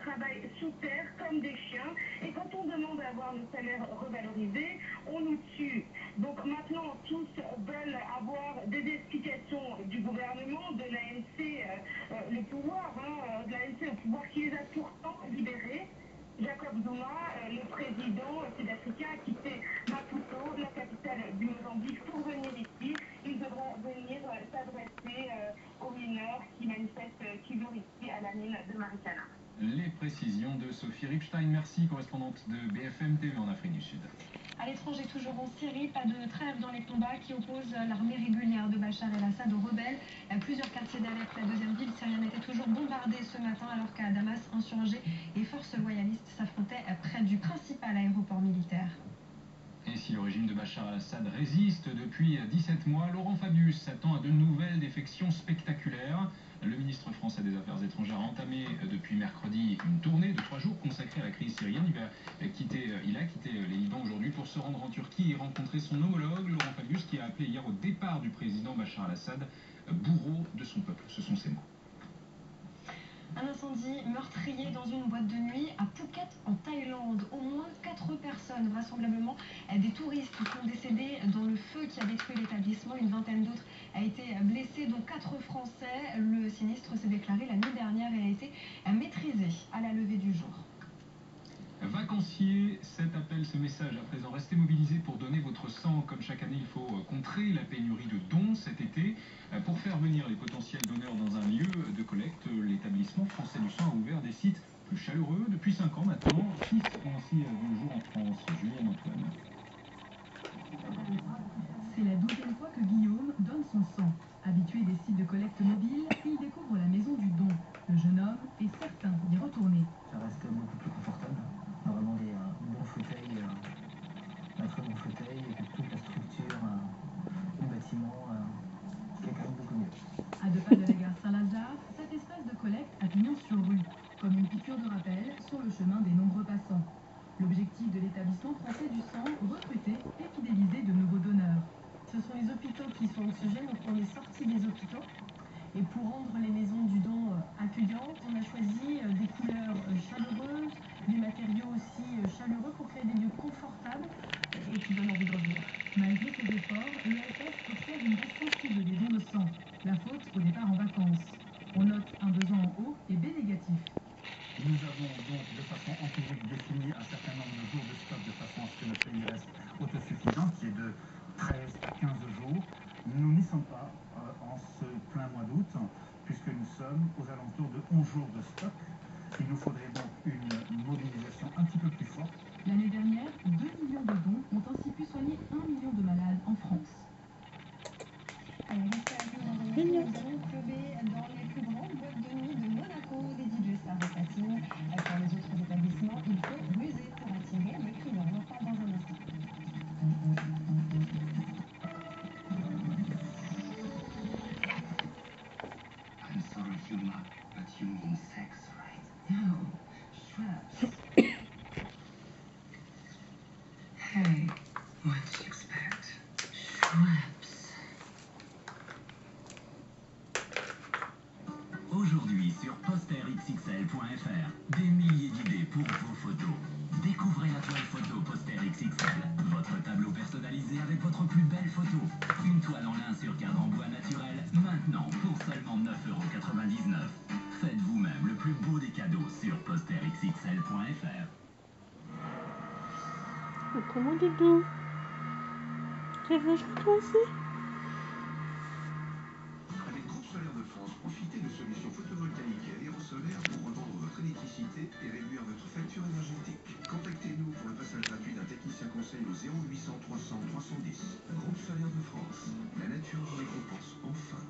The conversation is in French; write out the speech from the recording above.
travaillent sous terre comme des chiens. Et quand on demande à avoir nos salaires revalorisés, on nous tue. Donc maintenant, tous veulent avoir des explications du gouvernement, de l'ANC, le pouvoir, de l'ANC, le pouvoir qui les a pourtant libérés. Jacob Zuma, le président sud-africain, a quitté Maputo, la capitale du Mozambique, pour venir ici. Ils devront venir s'adresser aux mineurs qui manifestent toujours ici à la mine de Marikana. Les précisions de Sophie Ripstein, merci, correspondante de BFM TV en Afrique du Sud. À l'étranger, toujours en Syrie, pas de trêve dans les combats qui opposent l'armée régulière de Bachar el-Assad aux rebelles. Plusieurs quartiers d'Alep, la deuxième ville syrienne, étaient toujours bombardés ce matin alors qu'à Damas, insurgés et forces loyalistes s'affrontaient près du principal aéroport militaire. Et si le régime de Bachar el-Assad résiste depuis 17 mois, Laurent Fabius s'attend à de nouvelles défections spectaculaires. Le ministre français des Affaires étrangères a entamé depuis mercredi une tournée de 3 jours consacrée à la crise syrienne. Il a quitté les Liban aujourd'hui pour se rendre en Turquie et rencontrer son homologue, Laurent Fabius, qui a appelé hier au départ du président Bachar el-Assad bourreau de son peuple. Ce sont ses mots. Un incendie meurtrier dans une boîte de nuit à Phuket en Thaïlande. Au moins 4 personnes, vraisemblablement des touristes, sont décédés dans le feu qui a détruit l'établissement. Une vingtaine d'autres a été blessée, dont 4 Français. Le sinistre s'est déclaré la nuit dernière et a été maîtrisé à la levée du jour. Vacanciers, cet appel, ce message à présent, restez mobilisés pour donner votre sang. Comme chaque année, il faut contrer la pénurie de dons cet été. Pour faire venir les potentiels donneurs dans un lieu de collecte, l'établissement français du sang a ouvert des sites plus chaleureux depuis 5 ans maintenant. 6 ont ainsi vu le jour en France. Julien Antoine. C'est la 12e fois que Guillaume donne son sang. Habitué des sites de collecte mobile, il découvre la maison du don. Le jeune homme est certain d'y retourner. Ça reste beaucoup plus confortable. Vraiment des bons fauteuils, un très bon fauteuil, et puis toute la structure du bâtiment qui est quand même beaucoup mieux. À 2 pas de la gare Saint-Lazare, cet espace de collecte a pignon sur rue, comme une piqûre de rappel sur le chemin des nombreux passants. L'objectif de l'établissement français du sang, recruter et fidéliser de nouveaux donneurs. Ce sont les hôpitaux qui sont oxygènes, donc on est sorti des hôpitaux. Et pour rendre les maisons du don accueillantes, on a choisi des couleurs chaleureuses, des matériaux aussi chaleureux pour créer des lieux confortables et qui donnent envie de revenir. Malgré ces efforts, l'EFS observe une baisse sensible des dons de sang. La faute au départ en vacances. On note un besoin en haut et B négatif. Nous avons donc de façon empirique défini un certain nombre de jours de stock de façon à ce que notre pays reste autosuffisant, qui est de 13 à 15 jours. Nous n'y sommes pas en ce plein mois d'août, puisque nous sommes aux alentours de 11 jours de stock. Il nous faudrait donc une mobilisation un petit peu plus forte. L'année dernière, 2 millions de dons ont ainsi pu soigner 1 million de malades en France. Alors, restez avec nous dans un instant, nous allons cluber dans les plus grandes boîtes de nuit de Monaco. Des DJ stars de platine. Pour les autres établissements, il faut ruser pour attirer les clients. On en parle dans un instant. I'm sorry, Huma, but you mean sex, right? No, straps. Hey, what did you expect? Straps. Aujourd'hui sur posterxxl.fr, des milliers d'idées pour vos photos. Découvrez la toile photo Poster XXL, votre tableau personnalisé avec votre plus belle photo. Une toile en lin sur cadre en bois naturel, maintenant pour seulement 9,99 €. Faites vous-même le plus beau des cadeaux sur posterxxl.fr. Comment Doudou? Tu veux jouer toi aussi? Avec Groupe Solaire de France, profitez de solutions photovoltaïques et aérosolaires pour revendre votre électricité et réduire votre facture énergétique. Contactez-nous pour le passage gratuit d'un technicien conseil au 0800 300 310. Groupe Solaire de France. La nature vous récompense enfin.